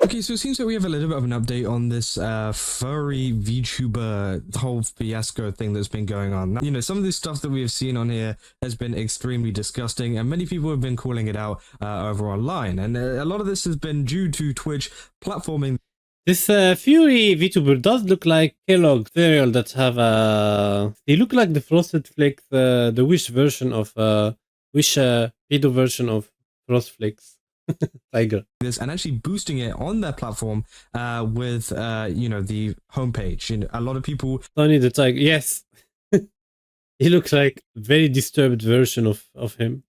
Okay, so it seems like we have a little bit of an update on this furry VTuber whole fiasco thing that's been going on. Now, you know, some of this stuff that we have seen on here has been extremely disgusting, and many people have been calling it out over online. And a lot of this has been due to Twitch platforming. This Furry VTuber does look like Kellogg cereal that have they look like the Frosted Flakes, the Wish version of Wish pedo version of Frost Flakes. Tiger. This and actually boosting it on their platform with you know, the homepage. You know, a lot of people. Tony the Tiger, yes. He looks like a very disturbed version of him.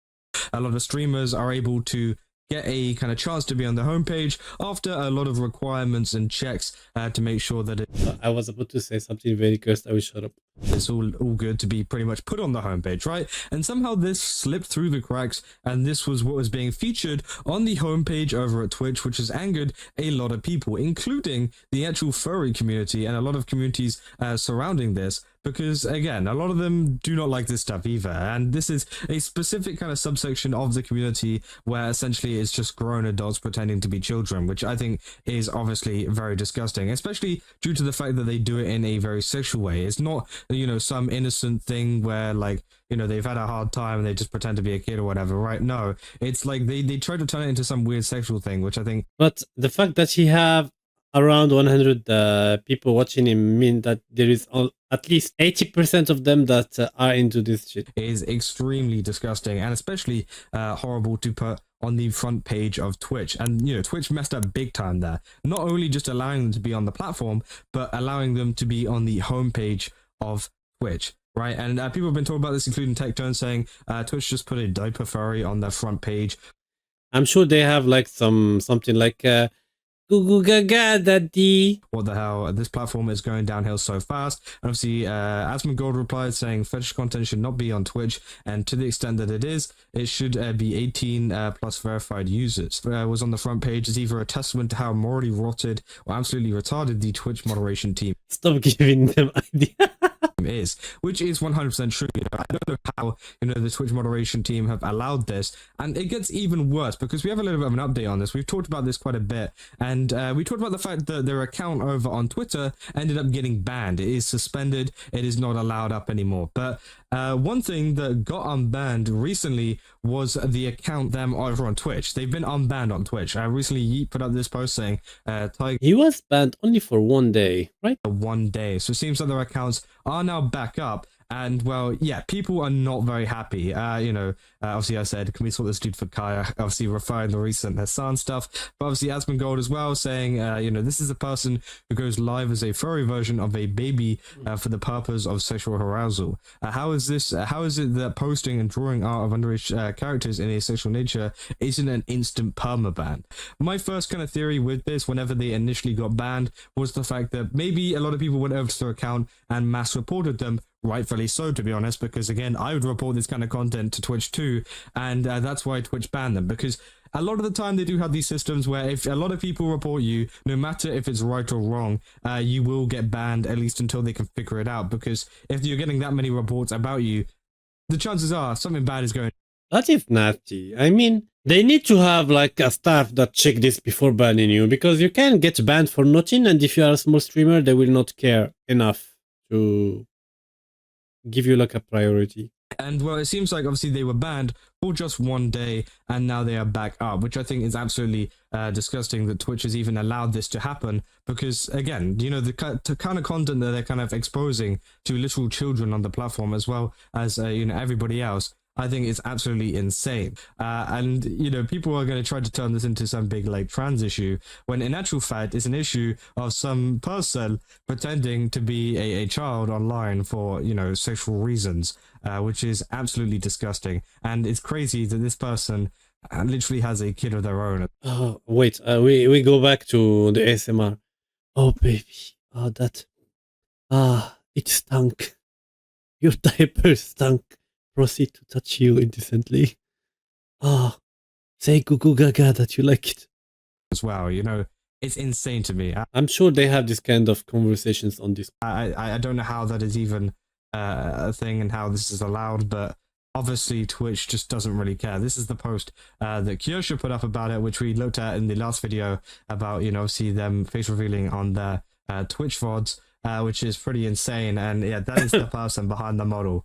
A lot of streamers are able to get a kind of chance to be on the homepage after a lot of requirements and checks to make sure that I was about to say something very cursed. I will shut up. It's all good to be pretty much put on the homepage, right? And somehow this slipped through the cracks, and this was what was being featured on the homepage over at Twitch, which has angered a lot of people, including the actual furry community and a lot of communities surrounding this. Because again, a lot of them do not like this stuff either, and this is a specific kind of subsection of the community where essentially it's just grown adults pretending to be children, which I think is obviously very disgusting, especially due to the fact that they do it in a very sexual way. It's not, you know, some innocent thing where, like, you know, they've had a hard time and they just pretend to be a kid or whatever, right? No, it's like they try to turn it into some weird sexual thing, which I think. But the fact that he have around 100 people watching him mean that there is at least 80% of them that are into this shit. It is extremely disgusting and especially horrible to put on the front page of Twitch. And, you know, Twitch messed up big time there. Not only just allowing them to be on the platform, but allowing them to be on the homepage of Twitch. Right, and people have been talking about this, including Tectone, saying Twitch just put a diaper furry on their front page. I'm sure they have like something like Goo goo gaga daddy. What the hell? This platform is going downhill so fast. And obviously, Asmongold replied saying fetish content should not be on Twitch, and to the extent that it is, it should be 18 plus verified users. Was on the front page is either a testament to how morally rotted or absolutely retarded the Twitch moderation team. Stop giving them ideas. Is, which is 100% true. You know, I don't know how, you know, the Twitch moderation team have allowed this, and it gets even worse because we have a little bit of an update on this. We've talked about this quite a bit, and we talked about the fact that their account over on Twitter ended up getting banned. It is suspended. It is not allowed up anymore. But one thing that got unbanned recently was the account them over on Twitch. They've been unbanned on Twitch. I recently Yeet put up this post saying Tiger. He was banned only for 1 day, right? 1 day. So it seems like their accounts are now back up. And, well, yeah, people are not very happy. You know, obviously I said, can we sort this dude for Kaya? Obviously referring the recent Hassan stuff. But obviously Asmongold as well saying, you know, this is a person who goes live as a furry version of a baby for the purpose of sexual arousal. How is this? How is it that posting and drawing art of underage characters in a sexual nature isn't an instant permaban? My first kind of theory with this, whenever they initially got banned, was the fact that maybe a lot of people went over to their account and mass reported them. Rightfully so, to be honest, because again, I would report this kind of content to Twitch too, and that's why Twitch banned them, because a lot of the time they do have these systems where if a lot of people report you, no matter if it's right or wrong, you will get banned, at least until they can figure it out, because if you're getting that many reports about you, the chances are something bad is going. That is nasty. I mean, they need to have like a staff that check this before banning you, because you can get banned for nothing, and if you are a small streamer, they will not care enough to give you like a priority. And well, it seems like obviously they were banned for just 1 day, and now they are back up, which I think is absolutely disgusting that Twitch has even allowed this to happen, because again, you know, the kind of content that they're kind of exposing to literal children on the platform, as well as you know, everybody else, I think it's absolutely insane. And, you know, people are going to try to turn this into some big, like, trans issue, when in actual fact, it's an issue of some person pretending to be a child online for, you know, sexual reasons, which is absolutely disgusting. And it's crazy that this person literally has a kid of their own. Oh, wait, we go back to the ASMR. Oh, baby. Oh, that. It stunk. Your diaper stunk. Proceed to touch you indecently. Say goo goo gaga that you like it. As well, you know, it's insane to me. I'm sure they have this kind of conversations on this. I don't know how that is even a thing and how this is allowed, but obviously Twitch just doesn't really care. This is the post that Kyosha put up about it, which we looked at in the last video about, see them face revealing on their Twitch VODs, which is pretty insane. And yeah, that is the person behind the model.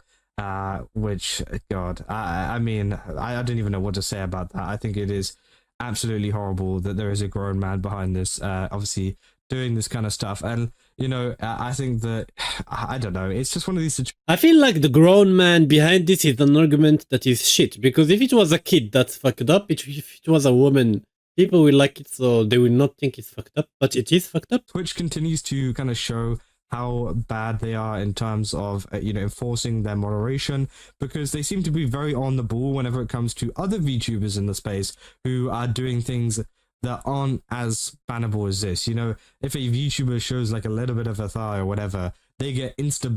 Which, God, I mean, I don't even know what to say about that. I think it is absolutely horrible that there is a grown man behind this, obviously doing this kind of stuff. And I think that I don't know, it's just one of these situations. I feel like the grown man behind this is an argument that is shit, because if it was a kid that's fucked up, if it was a woman, people will like it, so they will not think it's fucked up, but it is fucked up. Twitch continues to kind of show how bad they are in terms of enforcing their moderation, because they seem to be very on the ball whenever it comes to other VTubers in the space who are doing things that aren't as bannable as this. If a VTuber shows like a little bit of a thigh or whatever, they get insta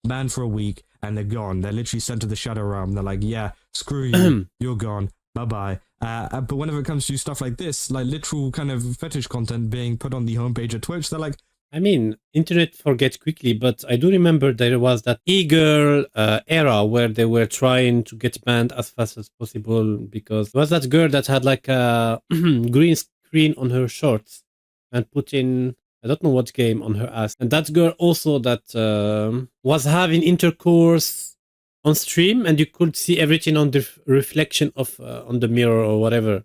banned for a week, and they're gone. They're literally sent to the shadow realm. They're like, yeah, screw you, you're gone, bye-bye. But whenever it comes to stuff like this, like literal kind of fetish content being put on the homepage of Twitch, they're like, I mean, internet forgets quickly, but I do remember there was that e-girl era where they were trying to get banned as fast as possible, because it was that girl that had like a green screen on her shorts and put in, I don't know what game, on her ass. And that girl also that was having intercourse on stream, and you could see everything on the reflection of on the mirror or whatever.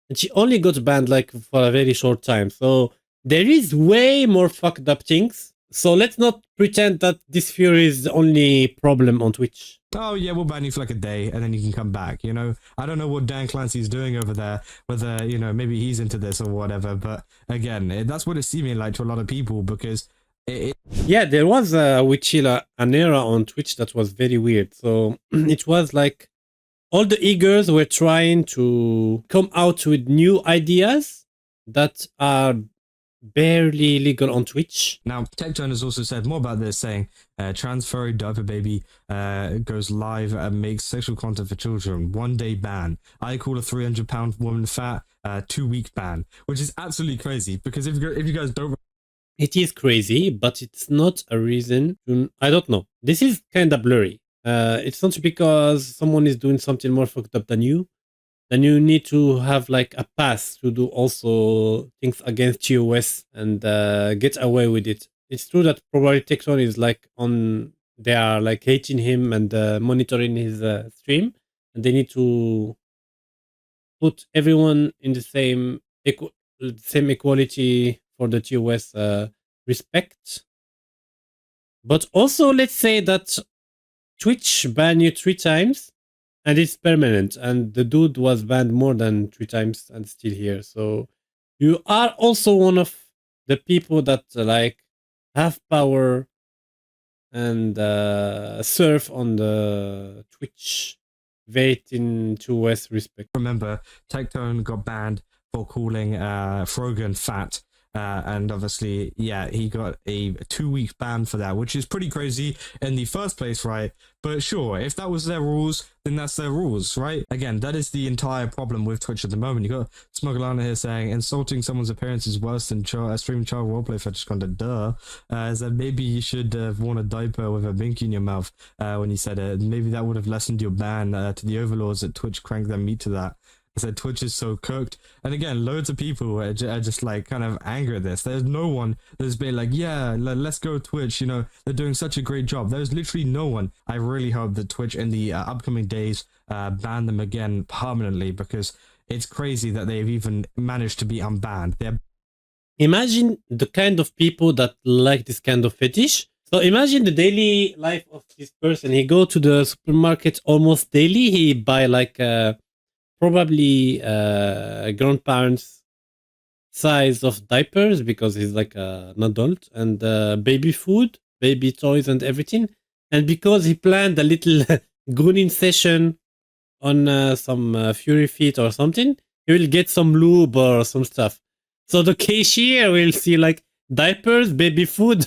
And she only got banned like for a very short time. So there is way more fucked up things. So let's not pretend that this fear is the only problem on Twitch. Oh yeah, we'll ban you for like a day and then you can come back, I don't know what Dan Clancy's doing over there, whether, maybe he's into this or whatever, but again, that's what it's seeming like to a lot of people, because yeah, there was an era on Twitch that was very weird. So it was like all the e-girls were trying to come out with new ideas that are barely legal on Twitch. Now, Tectone has also said more about this, saying trans furry diaper baby goes live and makes sexual content for children. 1 day ban. I call a 300-pound woman fat. 2-week ban, which is absolutely crazy. Because if you guys don't, it is crazy, but it's not a reason to, I don't know. This is kind of blurry. It's not because someone is doing something more fucked up than you. Then you need to have like a pass to do also things against TOS and get away with it. It's true that probably Tecton is like they are like hating him and monitoring his stream, and they need to put everyone in the same equality for the TOS respect. But also, let's say that Twitch banned you 3 times. And it's permanent, and the dude was banned more than 3 times and still here. So you are also one of the people that like have power and surf on the Twitch waiting to West respect. Remember, Tectone got banned for calling Frogan fat. And obviously, yeah, he got a 2-week ban for that, which is pretty crazy in the first place, right? But sure, if that was their rules, then that's their rules, right? Again, that is the entire problem with Twitch at the moment. You got Smugglana here saying insulting someone's appearance is worse than streaming child roleplay fetish content. Duh. Is that maybe you should have worn a diaper with a binky in your mouth when you said it. Maybe that would have lessened your ban to the overlords at Twitch. Crank their meat to that. I said Twitch is so cooked, and again, loads of people are just like kind of angry at this. There's no one that's been like, yeah, let's go Twitch, they're doing such a great job. There's literally no one. I really hope that Twitch in the upcoming days ban them again permanently, because it's crazy that they've even managed to be unbanned. Imagine the kind of people that like this kind of fetish. So imagine the daily life of this person. He go to the supermarket almost daily. He buy like probably grandparents size of diapers, because he's like an adult, and baby food, baby toys and everything. And because he planned a little grooming session on some Fury Feet or something, he will get some lube or some stuff. So the cashier will see like diapers, baby food,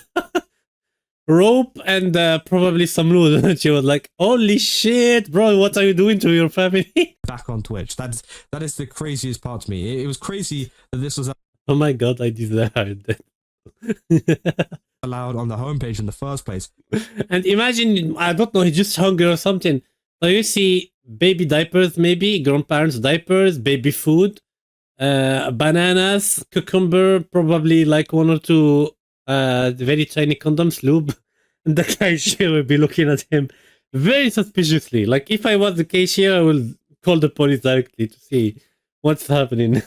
rope, and probably some lube. She was like, holy shit, bro, what are you doing to your family? Back on Twitch. That is the craziest part to me. It was crazy that this was oh my god, I desired that. allowed on the homepage in the first place. And imagine, I don't know, he just hungry or something. So you see baby diapers, maybe grandparents diapers, baby food, bananas, cucumber, probably like one or two very tiny condoms, lube. And the cashier will be looking at him very suspiciously. Like if I was the cashier, I will call the police directly to see what's happening.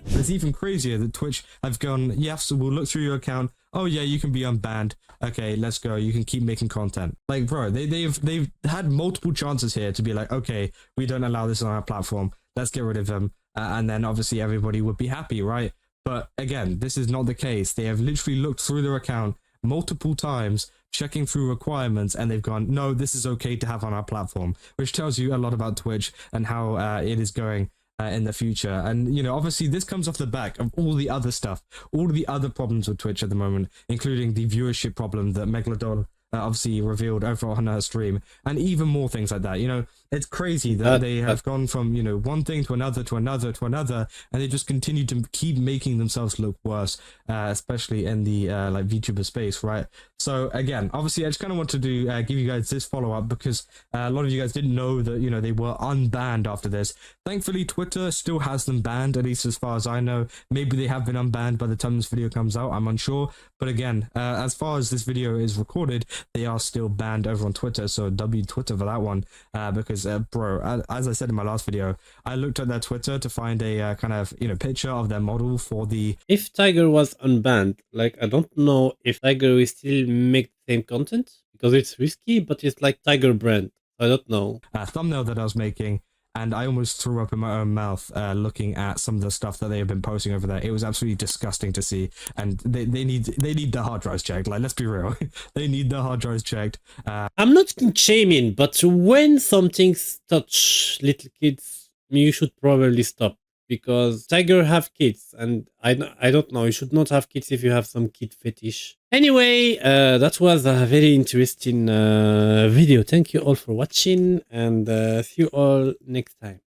It's even crazier that Twitch have gone, yes, we'll look through your account. Oh yeah, you can be unbanned. Okay, let's go. You can keep making content. Like, bro, they've had multiple chances here to be like, okay, we don't allow this on our platform. Let's get rid of them. And then obviously everybody would be happy, right? But again, this is not the case. They have literally looked through their account multiple times, checking through requirements, and they've gone, no, this is okay to have on our platform, which tells you a lot about Twitch and how it is going in the future. And, you know, obviously this comes off the back of all the other stuff, all the other problems with Twitch at the moment, including the viewership problem that Megalodon obviously revealed over on her stream, and even more things like that. You know, it's crazy that they have gone from, you know, one thing to another to another to another, and they just continue to keep making themselves look worse, especially in the like VTuber space, right? So again, obviously I just kind of want to do give you guys this follow-up, because a lot of you guys didn't know that, you know, they were unbanned after this. Thankfully Twitter still has them banned, at least as far as I know. Maybe they have been unbanned by the time this video comes out, I'm unsure. But again, as far as this video is recorded, they are still banned over on Twitter, so W Twitter for that one. Because bro, as I said in my last video, I looked at their Twitter to find a kind of, you know, picture of their model for the... If Tygre was unbanned, like, I don't know if Tygre will still make the same content, because it's risky, but it's like Tygre brand. I don't know. Thumbnail that I was making, and I almost threw up in my own mouth looking at some of the stuff that they have been posting over there. It was absolutely disgusting to see, and they need their hard drives checked. Like, let's be real, they need their hard drives checked. I'm not shaming, but when some things touch little kids, you should probably stop, because Tygre have kids, and I don't know, you should not have kids if you have some kid fetish. Anyway, that was a very interesting video. Thank you all for watching, and see you all next time.